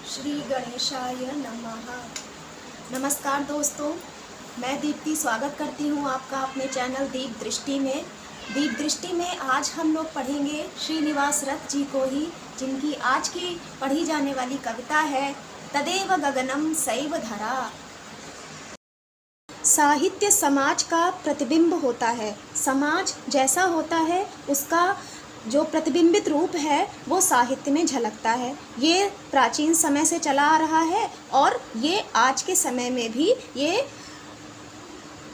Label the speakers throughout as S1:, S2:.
S1: श्री गणेशाय नमः। नमस्कार दोस्तों, मैं दीप्ति स्वागत करती हूँ आपका अपने चैनल दीप दृष्टि में। दीप दृष्टि में आज हम लोग पढ़ेंगे श्रीनिवास रथ जी को ही, जिनकी आज की पढ़ी जाने वाली कविता है तदेव गगनम सैव धरा। साहित्य समाज का प्रतिबिंब होता है। समाज जैसा होता है उसका जो प्रतिबिंबित रूप है वो साहित्य में झलकता है। ये प्राचीन समय से चला आ रहा है और ये आज के समय में भी ये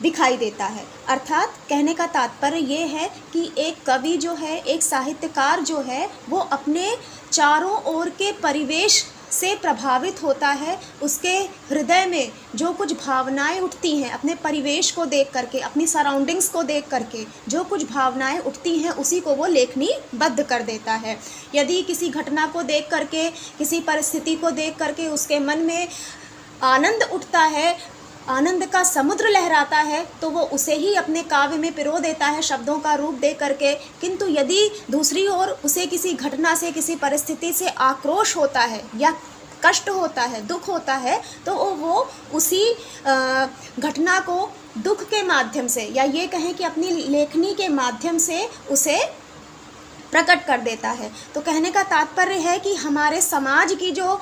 S1: दिखाई देता है। अर्थात कहने का तात्पर्य ये है कि एक कवि जो है, एक साहित्यकार जो है, वो अपने चारों ओर के परिवेश से प्रभावित होता है। उसके हृदय में जो कुछ भावनाएं उठती हैं, अपने परिवेश को देख करके, अपनी सराउंडिंग्स को देख करके जो कुछ भावनाएं उठती हैं उसी को वो लेखनीबद्ध कर देता है। यदि किसी घटना को देख करके, किसी परिस्थिति को देख करके उसके मन में आनंद उठता है, आनंद का समुद्र लहराता है, तो वो उसे ही अपने काव्य में पिरो देता है शब्दों का रूप दे करके। किंतु यदि दूसरी ओर उसे किसी घटना से, किसी परिस्थिति से आक्रोश होता है या कष्ट होता है, दुख होता है, तो वो उसी घटना को दुख के माध्यम से, या ये कहें कि अपनी लेखनी के माध्यम से उसे प्रकट कर देता है। तो कहने का तात्पर्य है कि हमारे समाज की जो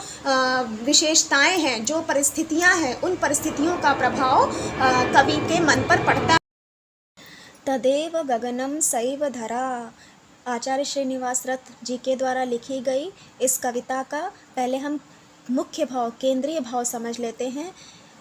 S1: विशेषताएं हैं, जो परिस्थितियां हैं, उन परिस्थितियों का प्रभाव कवि के मन पर पड़ता है। तदेव गगनम सैव धरा, आचार्य श्रीनिवास रथ जी के द्वारा लिखी गई इस कविता का पहले हम मुख्य भाव, केंद्रीय भाव समझ लेते हैं।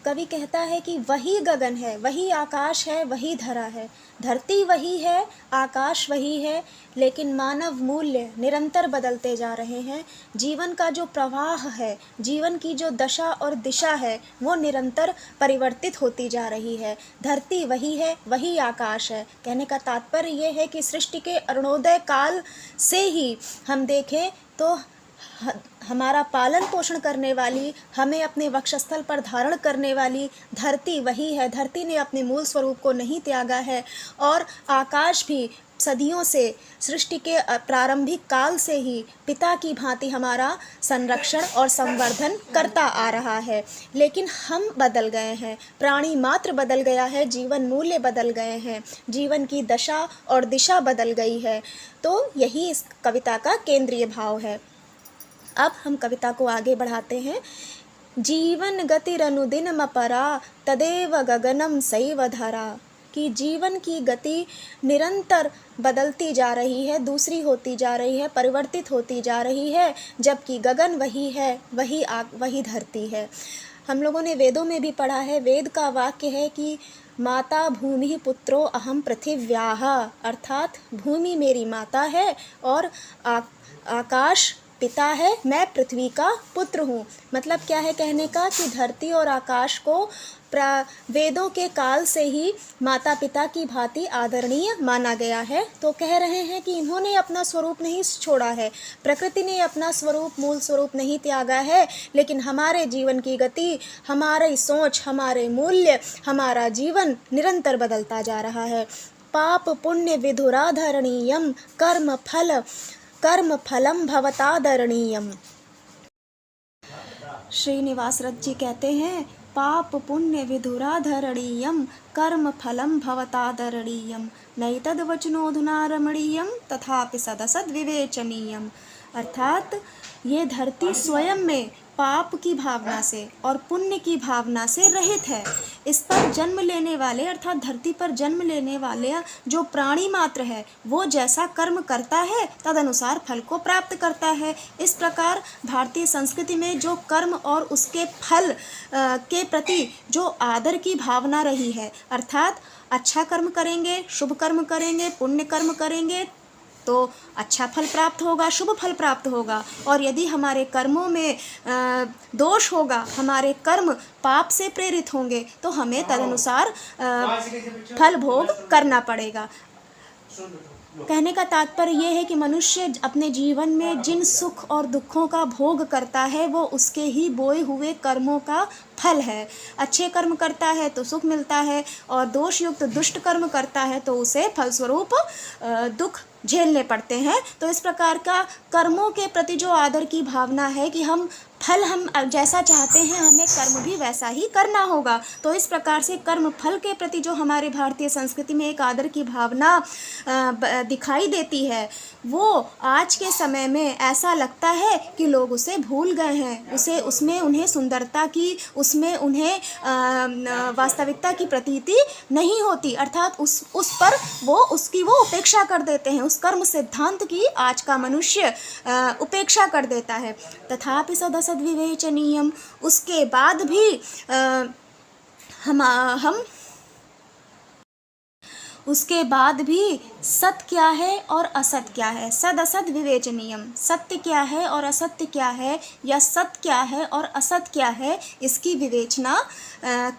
S1: कवि कहता है कि वही गगन है, वही आकाश है, वही धरा है। धरती वही है, आकाश वही है, लेकिन मानव मूल्य निरंतर बदलते जा रहे हैं। जीवन का जो प्रवाह है, जीवन की जो दशा और दिशा है, वो निरंतर परिवर्तित होती जा रही है। धरती वही है, वही आकाश है। कहने का तात्पर्य ये है कि सृष्टि के अरुणोदय काल से ही हम देखें तो हमारा पालन पोषण करने वाली, हमें अपने वक्षस्थल पर धारण करने वाली धरती वही है। धरती ने अपने मूल स्वरूप को नहीं त्यागा है और आकाश भी सदियों से, सृष्टि के प्रारंभिक काल से ही पिता की भांति हमारा संरक्षण और संवर्धन करता आ रहा है। लेकिन हम बदल गए हैं, प्राणी मात्र बदल गया है, जीवन मूल्य बदल गए हैं, जीवन की दशा और दिशा बदल गई है। तो यही इस कविता का केंद्रीय भाव है। अब हम कविता को आगे बढ़ाते हैं। जीवन गतिरनुदिनमपरा तदेव गगनम सैव धरा, कि जीवन की गति निरंतर बदलती जा रही है, दूसरी होती जा रही है, परिवर्तित होती जा रही है, जबकि गगन वही है, वही धरती है। हम लोगों ने वेदों में भी पढ़ा है, वेद का वाक्य है कि माता भूमि पुत्रो अहम पृथिव्याः, अर्थात भूमि मेरी माता है और आकाश पिता है, मैं पृथ्वी का पुत्र हूँ। मतलब क्या है कहने का कि धरती और आकाश को वेदों के काल से ही माता पिता की भांति आदरणीय माना गया है। तो कह रहे हैं कि इन्होंने अपना स्वरूप नहीं छोड़ा है, प्रकृति ने अपना स्वरूप, मूल स्वरूप नहीं त्यागा है, लेकिन हमारे जीवन की गति, हमारी सोच, हमारे मूल्य, हमारा जीवन निरंतर बदलता जा रहा है। पाप पुण्य विधुराधरणीयम कर्म फलम भवतादरणीयम। श्रीनिवास रथ जी कहते हैं, पाप पुण्य विधुराधरणीयम कर्म फलम भवतादरणीयम नैतद्वचनोऽधुना रमणीयम तथापि सदसद विवेचनीयम। अर्थात ये धरती स्वयं में पाप की भावना से और पुण्य की भावना से रहित है। इस पर जन्म लेने वाले, अर्थात धरती पर जन्म लेने वाले जो प्राणी मात्र है, वो जैसा कर्म करता है तदनुसार फल को प्राप्त करता है। इस प्रकार भारतीय संस्कृति में जो कर्म और उसके फल के प्रति जो आदर की भावना रही है, अर्थात अच्छा कर्म करेंगे, शुभ कर्म करेंगे, पुण्य कर्म करेंगे तो अच्छा फल प्राप्त होगा, शुभ फल प्राप्त होगा। और यदि हमारे कर्मों में दोष होगा, हमारे कर्म पाप से प्रेरित होंगे, तो हमें तदनुसार फल भोग करना पड़ेगा। कहने का तात्पर्य यह है कि मनुष्य अपने जीवन में जिन सुख और दुखों का भोग करता है वो उसके ही बोए हुए कर्मों का फल है। अच्छे कर्म करता है तो सुख मिलता है और दोष युक्त दुष्ट कर्म करता है तो उसे फलस्वरूप दुख झेलने पड़ते हैं। तो इस प्रकार का कर्मों के प्रति जो आदर की भावना है कि हम फल हम जैसा चाहते हैं हमें कर्म भी वैसा ही करना होगा। तो इस प्रकार से कर्म फल के प्रति जो हमारे भारतीय संस्कृति में एक आदर की भावना दिखाई देती है, वो आज के समय में ऐसा लगता है कि लोग उसे भूल गए हैं, उसमें उन्हें सुंदरता की, उसमें उन्हें वास्तविकता की प्रतीति नहीं होती, अर्थात उस पर वो उपेक्षा कर देते हैं। उस कर्म सिद्धांत की आज का मनुष्य उपेक्षा कर देता है। तथापि सदसद विवेचनीयम, उसके बाद भी हम उसके बाद भी सत्य क्या है और असत्य क्या है, सद असत विवेचनीयम, सत्य क्या है और असत्य क्या है, या सत्य क्या है और असत्य क्या है, इसकी विवेचना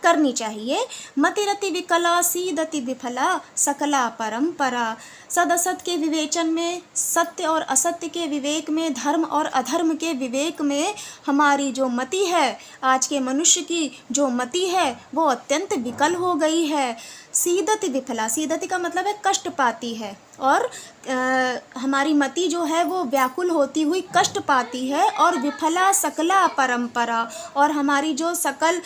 S1: करनी चाहिए। मतिरति विकला सीदति विफला सकला परंपरा। सद असत के विवेचन में, सत्य और असत्य के विवेक में, धर्म और अधर्म के विवेक में हमारी जो मति है, आज के मनुष्य की जो मति है, वो अत्यंत विकल हो गई है। सीदति विफला, सीदति का मतलब है कष्ट पाती है, और हमारी मति जो है वो व्याकुल होती हुई कष्ट पाती है। और विफला सकला परंपरा, और हमारी जो सकल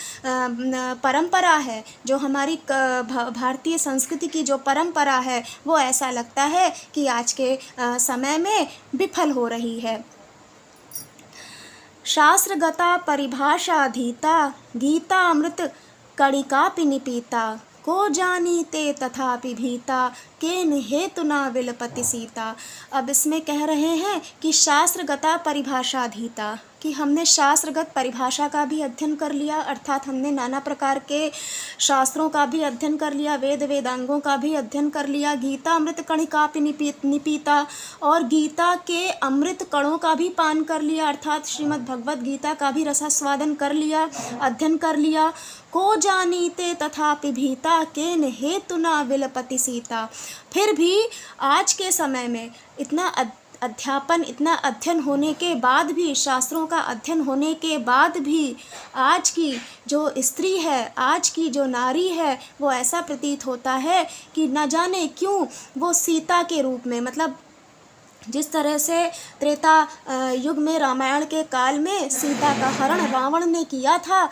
S1: परंपरा है, जो हमारी भारतीय संस्कृति की जो परंपरा है, वो ऐसा लगता है कि आज के समय में विफल हो रही है। शास्त्रगता परिभाषाधीता गीता अमृत कणिकापि निपीता, को जानीते तथापि भीता केन हेतुना विलपति सीता। अब इसमें कह रहे हैं कि शास्त्रगता परिभाषाधीता, कि हमने शास्त्रगत परिभाषा का भी अध्ययन कर लिया, अर्थात हमने नाना प्रकार के शास्त्रों का भी अध्ययन कर लिया, वेदांगों का भी अध्ययन कर लिया। गीता अमृत कणिकापि निपीता, और गीता के अमृत कणों का भी पान कर लिया, अर्थात श्रीमद् भगवद गीता का भी रसास्वादन कर लिया, अध्ययन कर लिया। को जानीते तथापि भीता केन हेतुना विलपति सीता। फिर भी आज के समय में इतना अध्यापन, इतना अध्ययन होने के बाद भी, शास्त्रों का अध्ययन होने के बाद भी, आज की जो स्त्री है, आज की जो नारी है, वो ऐसा प्रतीत होता है कि न जाने क्यों वो सीता के रूप में, मतलब जिस तरह से त्रेता युग में, रामायण के काल में सीता का हरण रावण ने किया था,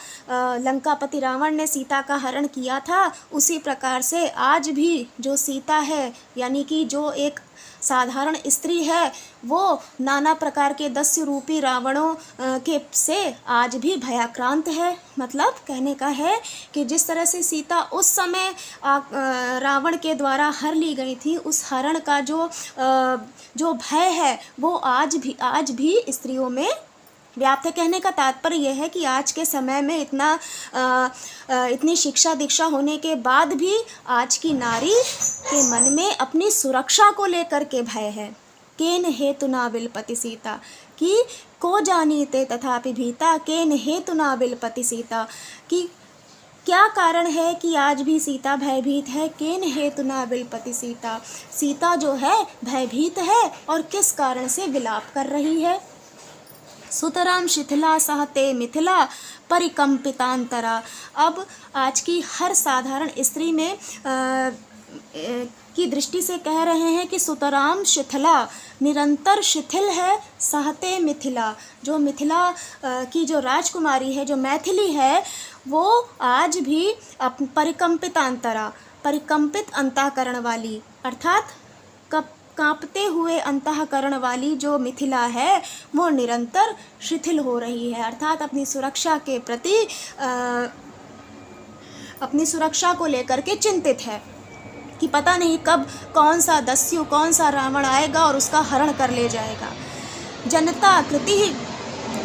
S1: लंकापति रावण ने सीता का हरण किया था, उसी प्रकार से आज भी जो सीता है, यानी कि जो एक साधारण स्त्री है, वो नाना प्रकार के दस्यु रूपी रावणों के से आज भी भयाक्रांत है। मतलब कहने का है कि जिस तरह से सीता उस समय रावण के द्वारा हर ली गई थी, उस हरण का जो भय है, वो आज भी स्त्रियों में व्याप्त है। कहने का तात्पर्य यह है कि आज के समय में इतनी शिक्षा दीक्षा होने के बाद भी आज की नारी के मन में अपनी सुरक्षा को लेकर के भय है। केन हेतुना विलपति सीता, कि को जानीते तथापि भीता केन हेतुना विलपति सीता, कि क्या कारण है कि आज भी सीता भयभीत है। केन हेतुना विलपति सीता, सीता जो है भयभीत है और किस कारण से विलाप कर रही है। सुतराम शिथिला सहते मिथिला परिकंपितांतरा। अब आज की हर साधारण स्त्री में की दृष्टि से कह रहे हैं कि सुतराम शिथिला, निरंतर शिथिल है, सहते मिथिला, जो मिथिला की जो राजकुमारी है, जो मैथिली है, वो आज भी परिकंपितांतरा, परिकंपित अंतःकरण वाली, अर्थात कांपते हुए अंतःकरण वाली जो मिथिला है, वो निरंतर शिथिल हो रही है, अर्थात अपनी सुरक्षा के प्रति अपनी सुरक्षा को लेकर के चिंतित है कि पता नहीं कब कौन सा दस्यु, कौन सा रावण आएगा और उसका हरण कर ले जाएगा। जनता कृति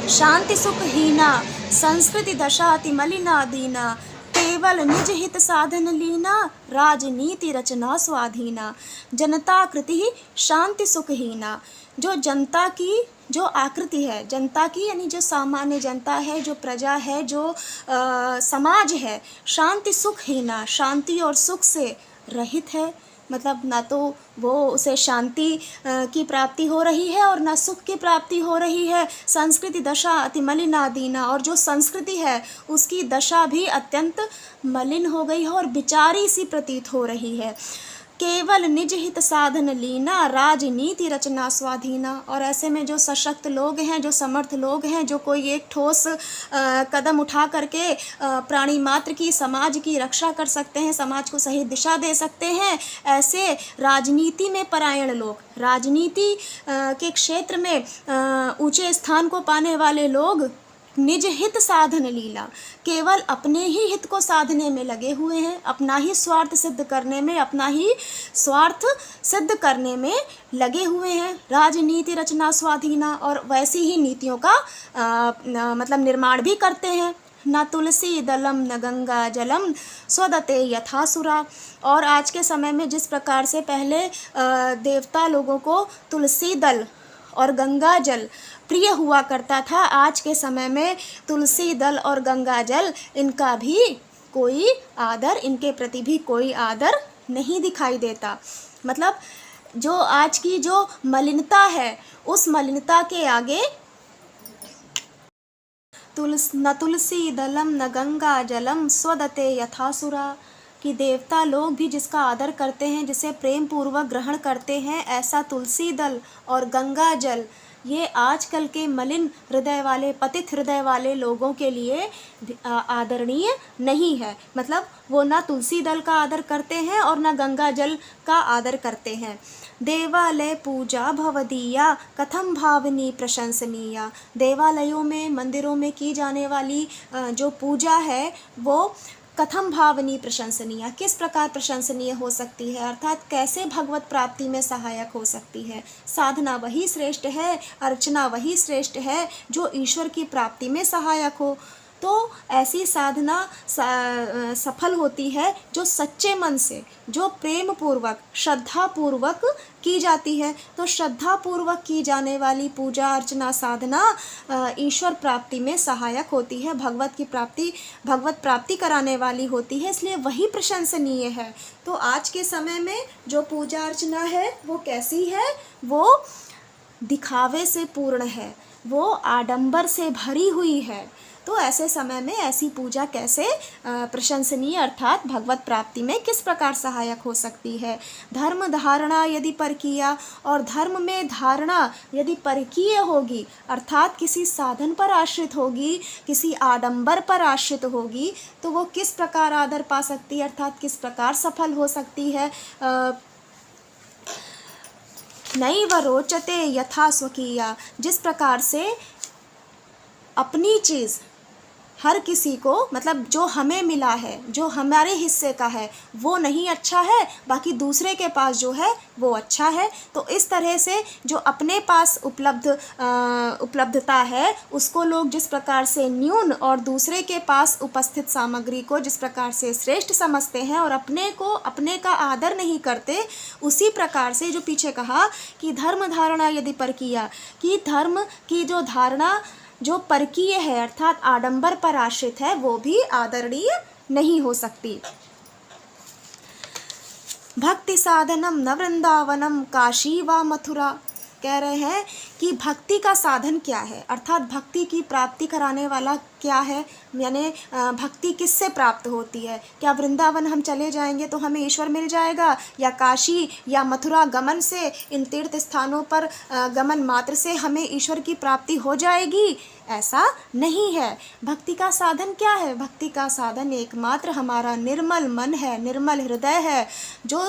S1: शांति सुखहीना, संस्कृति दशा अति मलिना दीना, केवल निज हित साधन लीना, राजनीति रचना स्वाधीना। जनता कृति शांति सुखहीना, जो जनता की जो आकृति है, जनता की यानी जो सामान्य जनता है, जो प्रजा है, जो समाज है, शांति सुखहीना, शांति और सुख से रहित है। मतलब ना तो वो उसे शांति की प्राप्ति हो रही है और ना सुख की प्राप्ति हो रही है। संस्कृति दशा अति मलिना दीना, और जो संस्कृति है उसकी दशा भी अत्यंत मलिन हो गई है और बिचारी सी प्रतीत हो रही है। केवल निज हित साधन लीना, राजनीति रचना स्वाधीना। और ऐसे में जो सशक्त लोग हैं, जो समर्थ लोग हैं, जो कोई एक ठोस कदम उठा करके प्राणी मात्र की, समाज की रक्षा कर सकते हैं, समाज को सही दिशा दे सकते हैं, ऐसे राजनीति में परायण लोग, राजनीति के क्षेत्र में ऊंचे स्थान को पाने वाले लोग निज हित साधन लीला, केवल अपने ही हित को साधने में लगे हुए हैं, अपना ही स्वार्थ सिद्ध करने में, अपना ही स्वार्थ सिद्ध करने में लगे हुए हैं। राजनीति रचना स्वाधीना, और वैसी ही नीतियों का मतलब निर्माण भी करते हैं। न तुलसी दलम न गंगा जलम स्वदते यथासुरा। और आज के समय में जिस प्रकार से पहले देवता लोगों को तुलसी दल और गंगा जल प्रिय हुआ करता था, आज के समय में तुलसी दल और गंगा जल इनका भी कोई आदर, इनके प्रति भी कोई आदर नहीं दिखाई देता। मतलब जो आज की जो मलिनता है, उस मलिनता के आगे न तुलसी दलम न गंगा जलम स्वदते यथासुरा, कि देवता लोग भी जिसका आदर करते हैं, जिसे प्रेम पूर्वक ग्रहण करते हैं, ऐसा तुलसी दल और गंगा जल ये आजकल के मलिन हृदय वाले, पतित हृदय वाले लोगों के लिए आदरणीय नहीं है। मतलब वो ना तुलसी दल का आदर करते हैं और ना गंगा जल का आदर करते हैं। देवालय पूजा भवदीया कथम भावनी प्रशंसनीया। देवालयों में, मंदिरों में की जाने वाली जो पूजा है वो कथम भावनी प्रशंसनीय, किस प्रकार प्रशंसनीय हो सकती है, अर्थात कैसे भगवत प्राप्ति में सहायक हो सकती है। साधना वही श्रेष्ठ है, अर्चना वही श्रेष्ठ है जो ईश्वर की प्राप्ति में सहायक हो। तो ऐसी साधना सफल होती है जो सच्चे मन से, जो प्रेम पूर्वक, श्रद्धा पूर्वक की जाती है। तो श्रद्धा पूर्वक की जाने वाली पूजा अर्चना साधना ईश्वर प्राप्ति में सहायक होती है, भगवत प्राप्ति कराने वाली होती है, इसलिए वही प्रशंसनीय है। तो आज के समय में जो पूजा अर्चना है वो कैसी है? वो दिखावे से पूर्ण है, वो आडंबर से भरी हुई है। तो ऐसे समय में ऐसी पूजा कैसे प्रशंसनीय अर्थात भगवत प्राप्ति में किस प्रकार सहायक हो सकती है? धर्म धारणा यदि परकीया, और धर्म में धारणा यदि परकीय होगी अर्थात किसी साधन पर आश्रित होगी, किसी आडंबर पर आश्रित होगी, तो वो किस प्रकार आदर पा सकती है, अर्थात किस प्रकार सफल हो सकती है? नैव रोचते यथा स्वकीया, जिस प्रकार से अपनी चीज़ हर किसी को, मतलब जो हमें मिला है, जो हमारे हिस्से का है वो नहीं अच्छा है, बाकी दूसरे के पास जो है वो अच्छा है। तो इस तरह से जो अपने पास उपलब्धता है उसको लोग जिस प्रकार से न्यून और दूसरे के पास उपस्थित सामग्री को जिस प्रकार से श्रेष्ठ समझते हैं और अपने का आदर नहीं करते, उसी प्रकार से जो पीछे कहा कि धर्म धारणा यदि परकीया, कि धर्म की जो धारणा जो परकीय है अर्थात आडंबर पर आश्रित है वो भी आदरणीय नहीं हो सकती। भक्ति साधनम न वृंदावनम काशी व मथुरा, कह रहे हैं कि भक्ति का साधन क्या है, अर्थात भक्ति की प्राप्ति कराने वाला क्या है, यानी भक्ति किससे प्राप्त होती है? क्या वृंदावन हम चले जाएंगे तो हमें ईश्वर मिल जाएगा, या काशी या मथुरा गमन से, इन तीर्थ स्थानों पर गमन मात्र से हमें ईश्वर की प्राप्ति हो जाएगी? ऐसा नहीं है। भक्ति का साधन क्या है? भक्ति का साधन एकमात्र हमारा निर्मल मन है, निर्मल हृदय है, जो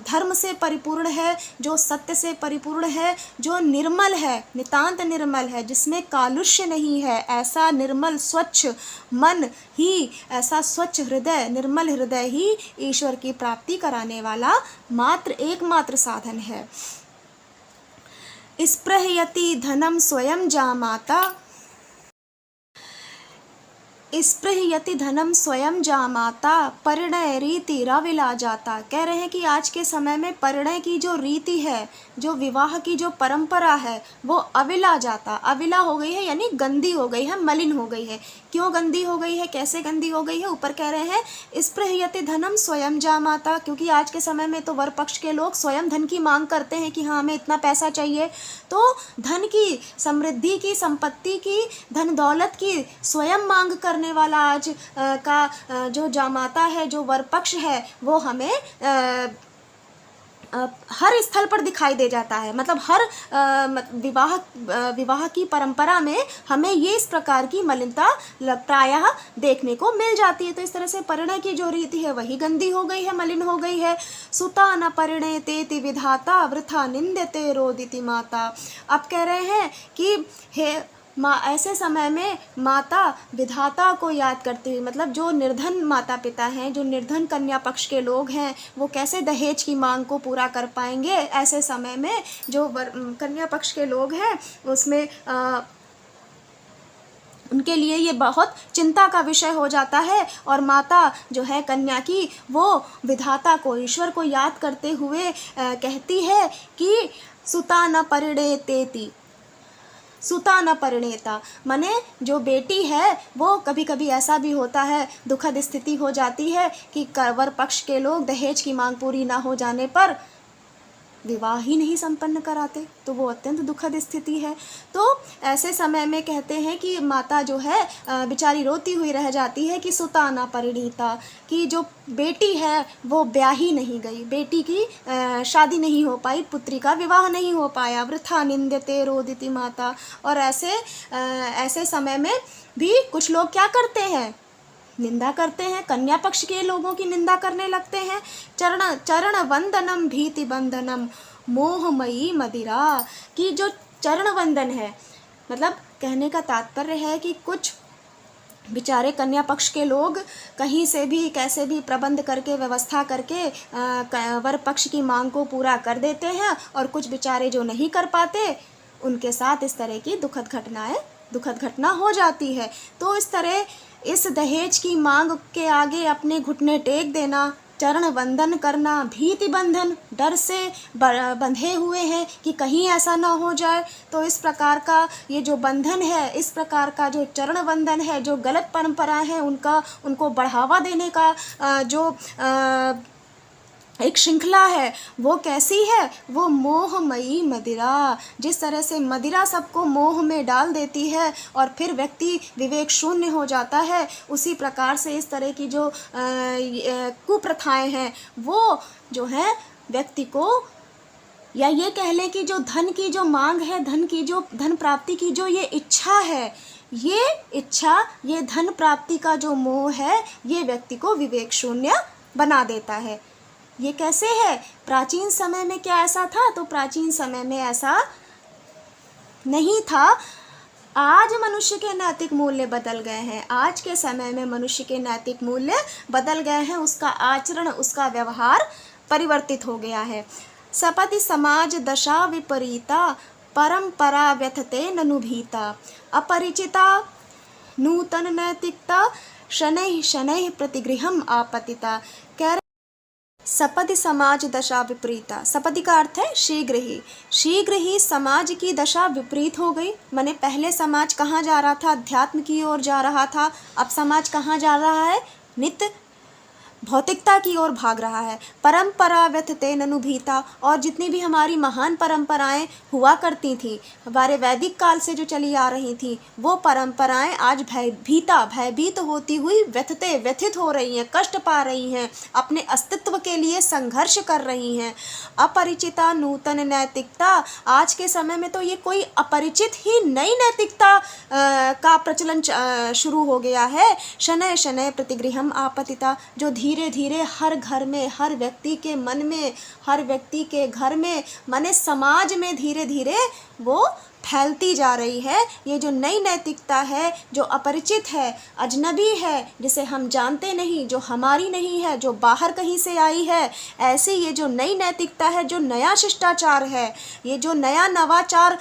S1: धर्म से परिपूर्ण है, जो सत्य से परिपूर्ण है, जो निर्मल है, नितांत निर्मल है, जिसमें कालुष्य नहीं है। ऐसा निर्मल स्वच्छ मन ही, ऐसा स्वच्छ हृदय, निर्मल हृदय ही ईश्वर की प्राप्ति कराने वाला एकमात्र साधन है। स्पृहयति धनम स्वयं जामाता, स्पृहयति धनम स्वयं जामाता परिणय रीति रविला जाता। कह रहे हैं कि आज के समय में परिणय की जो रीति है, जो विवाह की जो परंपरा है वो अविला जाता, अविला हो गई है, यानी गंदी हो गई है, मलिन हो गई है। क्यों गंदी हो गई है, कैसे गंदी हो गई है? ऊपर कह रहे हैं स्पृहयति धनम स्वयं जामाता, क्योंकि आज के समय में तो वर पक्ष के लोग स्वयं धन की मांग करते हैं कि हाँ हमें इतना पैसा चाहिए। तो धन की, समृद्धि की, संपत्ति की, धन दौलत की स्वयं मांग करने करने वाला आज जो जामाता है, जो वर पक्ष है, वो हमें हर स्थल पर दिखाई दे जाता है। मतलब हर विवाह की परंपरा में हमें ये इस प्रकार की मलिनता प्रायः देखने को मिल जाती है। तो इस तरह से परिणय की जो रीति है वही गंदी हो गई है, मलिन हो गई है। सुता न परिणयतेति विधाता वृथा निंद्यते रोदिति माता। अब कह रहे हैं कि हे माँ, ऐसे समय में माता विधाता को याद करती हुई, मतलब जो निर्धन माता पिता हैं, जो निर्धन कन्या पक्ष के लोग हैं, वो कैसे दहेज की मांग को पूरा कर पाएंगे। ऐसे समय में जो कन्या पक्ष के लोग हैं उसमें उनके लिए ये बहुत चिंता का विषय हो जाता है। और माता जो है कन्या की, वो विधाता को, ईश्वर को याद करते हुए कहती है कि सुता न परिणयतेति, सुता न परिणेता, माने जो बेटी है वो कभी कभी ऐसा भी होता है, दुखद स्थिति हो जाती है कि वर पक्ष के लोग दहेज की मांग पूरी ना हो जाने पर विवाह ही नहीं संपन्न कराते, तो वो अत्यंत दुखद स्थिति है। तो ऐसे समय में कहते हैं कि माता जो है बेचारी रोती हुई रह जाती है कि सुता ना परिणीता, कि जो बेटी है वो ब्याही नहीं गई, बेटी की शादी नहीं हो पाई, पुत्री का विवाह नहीं हो पाया। वृथा निंद्यते रोदिति माता। और ऐसे समय में भी कुछ लोग क्या करते हैं, निंदा करते हैं, कन्या पक्ष के लोगों की निंदा करने लगते हैं। चरण वंदनम भीति बंधनम मोहमयी मदिरा, कि जो चरण वंदन है, मतलब कहने का तात्पर्य है कि कुछ बेचारे कन्या पक्ष के लोग कहीं से भी कैसे भी प्रबंध करके, व्यवस्था करके वर पक्ष की मांग को पूरा कर देते हैं, और कुछ बेचारे जो नहीं कर पाते उनके साथ इस तरह की दुखद घटना हो जाती है। तो इस तरह इस दहेज की मांग के आगे अपने घुटने टेक देना, चरण वंदन करना, भीति बंधन, डर से बंधे हुए हैं कि कहीं ऐसा ना हो जाए। तो इस प्रकार का ये जो बंधन है, इस प्रकार का जो चरण वंदन है, जो गलत परंपराएं हैं उनको बढ़ावा देने का जो एक श्रृंखला है, वो कैसी है, वो मोहमयी मदिरा। जिस तरह से मदिरा सबको मोह में डाल देती है और फिर व्यक्ति विवेक शून्य हो जाता है, उसी प्रकार से इस तरह की जो कुप्रथाएं हैं वो जो है व्यक्ति को, या ये कह लें कि जो धन की जो मांग है, धन प्राप्ति की जो ये इच्छा है, ये इच्छा, ये धन प्राप्ति का जो मोह है, ये व्यक्ति को विवेक शून्य बना देता है। ये कैसे है? प्राचीन समय में क्या ऐसा था? तो प्राचीन समय में ऐसा नहीं था। आज मनुष्य के नैतिक मूल्य बदल गए हैं। आज के समय में मनुष्य के नैतिक मूल्य बदल गए हैं, उसका आचरण, उसका व्यवहार परिवर्तित हो गया है। सपति समाज दशा विपरीता परंपरा व्यथते ननुभीता, अपरिचिता नूतन नैतिकता शनैः शनैः प्रतिगृहम आपतिता। कह सपदि समाज दशा विपरीता, सपदि का अर्थ है शीघ्र ही समाज की दशा विपरीत हो गई। माने पहले समाज कहाँ जा रहा था? अध्यात्म की ओर जा रहा था। अब समाज कहाँ जा रहा है? नित्य भौतिकता की ओर भाग रहा है। परंपरा व्यथते ननुभीता, और जितनी भी हमारी महान परंपराएं हुआ करती थी, हमारे वैदिक काल से जो चली आ रही थी, वो परंपराएं आज भयभीत होती हुई व्यथित हो रही हैं, कष्ट पा रही हैं, अपने अस्तित्व के लिए संघर्ष कर रही हैं। अपरिचिता नूतन नैतिकता, आज के समय में तो ये कोई अपरिचित ही नई नैतिकता का प्रचलन शुरू हो गया है। शनैः शनैः प्रतिगृहम आपतिता, जो धीरे धीरे हर घर में, हर व्यक्ति के मन में, हर व्यक्ति के घर में, माने समाज में धीरे धीरे वो फैलती जा रही है। ये जो नई नैतिकता है, जो अपरिचित है, अजनबी है, जिसे हम जानते नहीं, जो हमारी नहीं है, जो बाहर कहीं से आई है, ऐसी ये जो नई नैतिकता है, जो नया शिष्टाचार है, ये जो नया नवाचार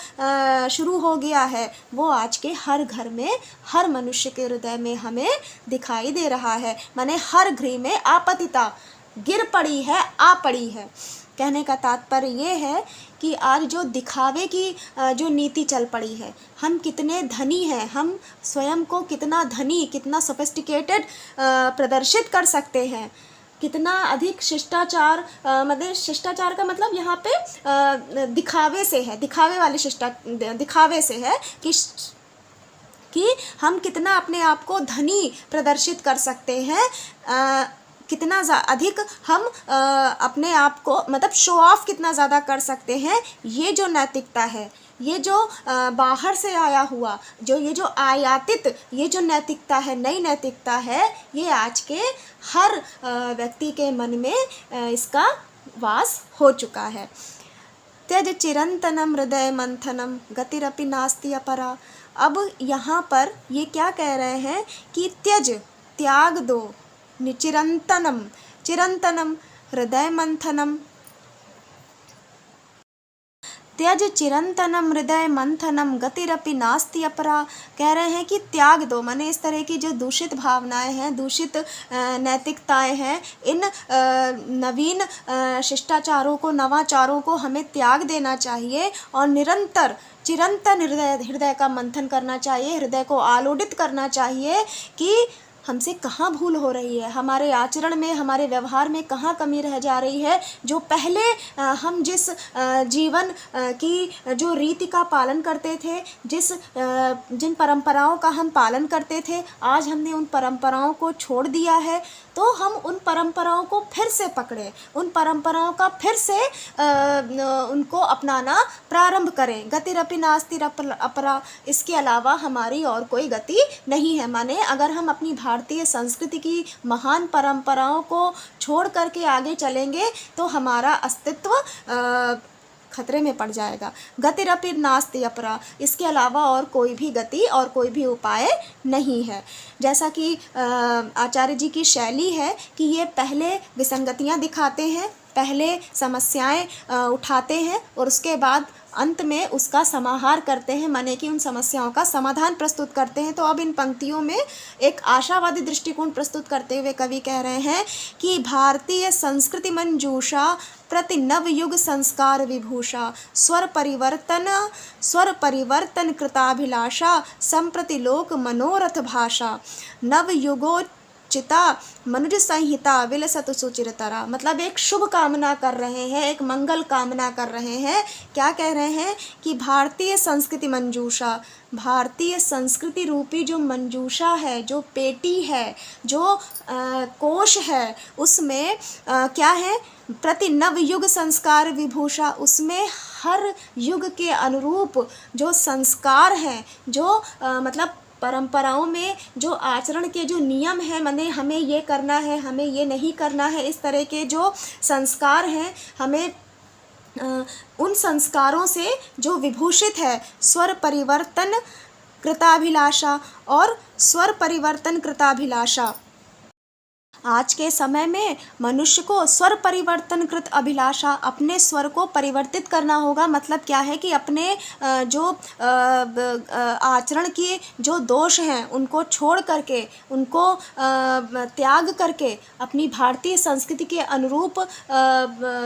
S1: शुरू हो गया है, वो आज के हर घर में, हर मनुष्य के हृदय में हमें दिखाई दे रहा है। माने हर गृह में आपतिता गिर पड़ी है, आ पड़ी है। कहने का तात्पर्य ये है कि आज जो दिखावे की जो नीति चल पड़ी है, हम कितने धनी हैं, हम स्वयं को कितना धनी, कितना सोफिस्टिकेटेड प्रदर्शित कर सकते हैं, कितना अधिक शिष्टाचार, मतलब शिष्टाचार का मतलब यहाँ पे दिखावे से है, दिखावे से है कि हम कितना अपने आप को धनी प्रदर्शित कर सकते हैं, कितना अधिक हम अपने आप को मतलब शो ऑफ कितना ज़्यादा कर सकते हैं। ये जो नैतिकता है, ये जो बाहर से आया हुआ ये जो आयातित ये जो नैतिकता है, नई नैतिकता है, ये आज के हर व्यक्ति के मन में इसका वास हो चुका है। त्यज चिरंतनम हृदय मंथनम गतिरपि नास्ति अपरा। अब यहाँ पर ये क्या कह रहे हैं कि त्याग दो, चिरंतनम हृदय मंथनम, त्यज चिरंतनम हृदय मंथनम गतिरपि नास्ति अपरा। कह रहे हैं कि त्याग दो, माने इस तरह की जो दूषित भावनाएं हैं, दूषित नैतिकताएं हैं, इन नवीन शिष्टाचारों को, नवाचारों को हमें त्याग देना चाहिए और निरंतर चिरंतन हृदय का मंथन करना चाहिए, हृदय को आलोडित करना चाहिए कि हमसे कहाँ भूल हो रही है, हमारे आचरण में, हमारे व्यवहार में कहाँ कमी रह जा रही है। जो पहले हम जिस जीवन की जो रीति का पालन करते थे, जिन परंपराओं का हम पालन करते थे, आज हमने उन परंपराओं को छोड़ दिया है। तो हम उन परंपराओं को फिर से पकड़ें, उन परंपराओं का फिर से उनको अपनाना प्रारंभ करें। गतिरपि नास्ति अपरा, इसके अलावा हमारी और कोई गति नहीं है। माने अगर हम अपनी भारतीय संस्कृति की महान परंपराओं को छोड़ करके आगे चलेंगे तो हमारा अस्तित्व खतरे में पड़ जाएगा। गतिरपि नास्ति अपरा, इसके अलावा और कोई भी गति और कोई भी उपाय नहीं है। जैसा कि आचार्य जी की शैली है कि ये पहले विसंगतियाँ दिखाते हैं, पहले समस्याएं उठाते हैं और उसके बाद अंत में उसका समाहार करते हैं, माने कि उन समस्याओं का समाधान प्रस्तुत करते हैं। तो अब इन पंक्तियों में एक आशावादी दृष्टिकोण प्रस्तुत करते हुए कवि कह रहे हैं कि भारतीय संस्कृति मंजूषा प्रति नवयुग संस्कार विभूषा, स्वर परिवर्तन कृताभिलाषा, संप्रति लोक मनोरथ भाषा, नवयुगोचिता मनुज संहिता विलसतु सुचिरतरा। मतलब एक शुभ कामना कर रहे हैं, एक मंगल कामना कर रहे हैं। क्या कह रहे हैं कि भारतीय संस्कृति मंजूषा, भारतीय संस्कृति रूपी जो मंजूषा है, जो पेटी है, जो कोश है, उसमें क्या है, प्रति नव युग संस्कार विभूषा, उसमें हर युग के अनुरूप जो संस्कार हैं, जो मतलब परंपराओं में जो आचरण के जो नियम हैं, माने हमें ये करना है, हमें ये नहीं करना है, इस तरह के जो संस्कार हैं, हमें उन संस्कारों से जो विभूषित है। स्वर परिवर्तन कृताभिलाषा और स्वर परिवर्तन कृताभिलाषा, आज के समय में मनुष्य को स्वर परिवर्तन कृत अभिलाषा, अपने स्वर को परिवर्तित करना होगा। मतलब क्या है कि अपने जो आचरण के जो दोष हैं उनको छोड़ करके, उनको त्याग करके अपनी भारतीय संस्कृति के अनुरूप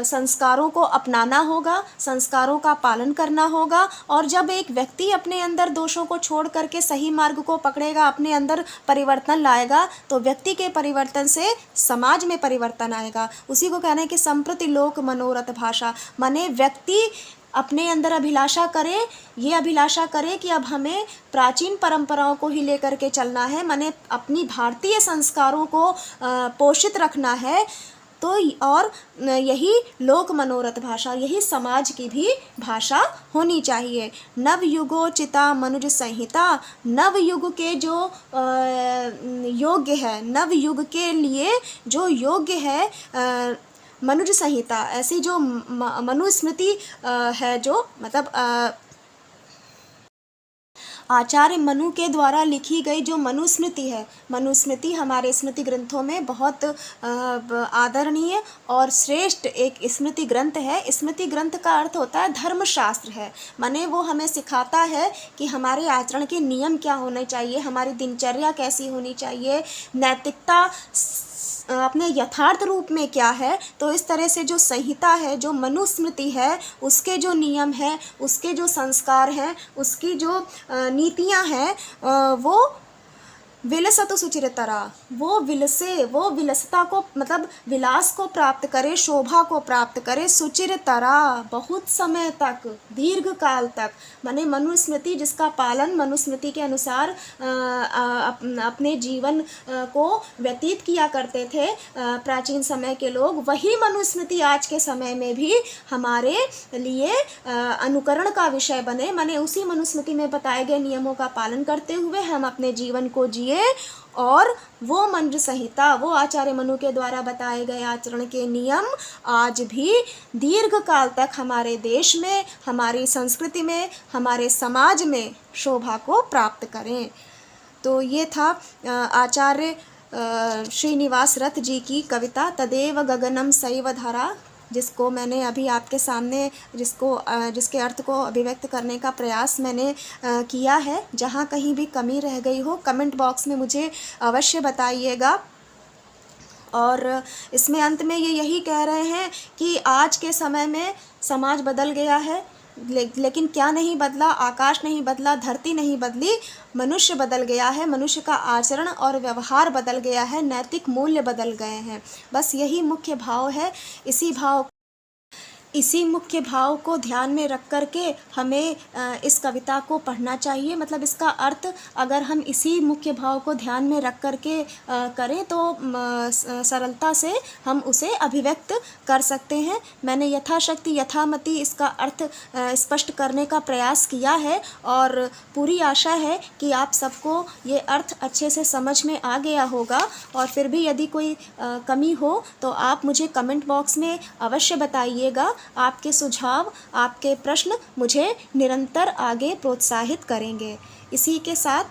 S1: संस्कारों को अपनाना होगा, संस्कारों का पालन करना होगा। और जब एक व्यक्ति अपने अंदर दोषों को छोड़ करके सही मार्ग को पकड़ेगा, अपने अंदर परिवर्तन लाएगा, तो व्यक्ति के परिवर्तन से समाज में परिवर्तन आएगा। उसी को कहना है कि संप्रति लोक मनोरथ भाषा, माने व्यक्ति अपने अंदर अभिलाषा करे, ये अभिलाषा करे कि अब हमें प्राचीन परंपराओं को ही लेकर के चलना है, माने अपनी भारतीय संस्कारों को पोषित रखना है। तो और यही लोक मनोरथ भाषा, यही समाज की भी भाषा होनी चाहिए। नवयुगोचिता मनुज संहिता, नवयुग के जो योग्य है, नवयुग के लिए जो योग्य है मनुज संहिता, ऐसी जो मनुस्मृति है, जो मतलब आचार्य मनु के द्वारा लिखी गई जो मनुस्मृति है, मनुस्मृति हमारे स्मृति ग्रंथों में बहुत आदरणीय और श्रेष्ठ एक स्मृति ग्रंथ है। स्मृति ग्रंथ का अर्थ होता है धर्मशास्त्र है, माने वो हमें सिखाता है कि हमारे आचरण के नियम क्या होने चाहिए, हमारी दिनचर्या कैसी होनी चाहिए, नैतिकता अपने यथार्थ रूप में क्या है। तो इस तरह से जो संहिता है, जो मनुस्मृति है, उसके जो नियम हैं, उसके जो संस्कार हैं, उसकी जो नीतियां हैं, वो विलसतु सुचिरतरा, वो विलसे, वो विलसता को मतलब विलास को प्राप्त करे, शोभा को प्राप्त करे, सुचिरतरा बहुत समय तक, दीर्घ काल तक। माने मनुस्मृति जिसका पालन मनुस्मृति के अनुसार अपने जीवन को व्यतीत किया करते थे प्राचीन समय के लोग, वही मनुस्मृति आज के समय में भी हमारे लिए अनुकरण का विषय बने। माने उसी मनुस्मृति में बताए गए नियमों का पालन करते हुए हम अपने जीवन को जिए और वो मंत्र संहिता, वो आचार्य मनु के द्वारा बताए गए आचरण के नियम आज भी दीर्घ काल तक हमारे देश में, हमारी संस्कृति में, हमारे समाज में शोभा को प्राप्त करें। तो ये था आचार्य श्रीनिवास रथ जी की कविता तदेव गगनम सैव धरा, जिसको मैंने अभी आपके सामने जिसके अर्थ को अभिव्यक्त करने का प्रयास मैंने किया है। जहाँ कहीं भी कमी रह गई हो कमेंट बॉक्स में मुझे अवश्य बताइएगा। और इसमें अंत में ये यही कह रहे हैं कि आज के समय में समाज बदल गया है, लेकिन क्या नहीं बदला, आकाश नहीं बदला, धरती नहीं बदली, मनुष्य बदल गया है, मनुष्य का आचरण और व्यवहार बदल गया है, नैतिक मूल्य बदल गए हैं। बस यही मुख्य भाव है। इसी मुख्य भाव को ध्यान में रख कर के हमें इस कविता को पढ़ना चाहिए। मतलब इसका अर्थ अगर हम इसी मुख्य भाव को ध्यान में रख कर के करें तो सरलता से हम उसे अभिव्यक्त कर सकते हैं। मैंने यथाशक्ति यथामति इसका अर्थ स्पष्ट करने का प्रयास किया है और पूरी आशा है कि आप सबको ये अर्थ अच्छे से समझ में आ गया होगा। और फिर भी यदि कोई कमी हो तो आप मुझे कमेंट बॉक्स में अवश्य बताइएगा। आपके सुझाव, आपके प्रश्न मुझे निरंतर आगे प्रोत्साहित करेंगे। इसी के साथ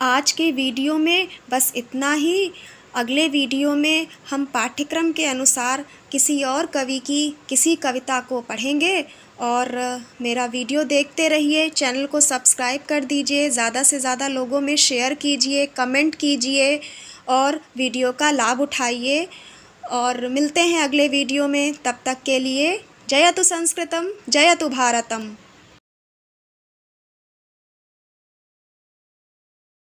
S1: आज के वीडियो में बस इतना ही। अगले वीडियो में हम पाठ्यक्रम के अनुसार किसी और कवि की किसी कविता को पढ़ेंगे। और मेरा वीडियो देखते रहिए, चैनल को सब्सक्राइब कर दीजिए, ज़्यादा से ज़्यादा लोगों में शेयर कीजिए, कमेंट कीजिए और वीडियो का लाभ उठाइए। और मिलते हैं अगले वीडियो में। तब तक के लिए जयतु संस्कृतम, जयतु भारतम।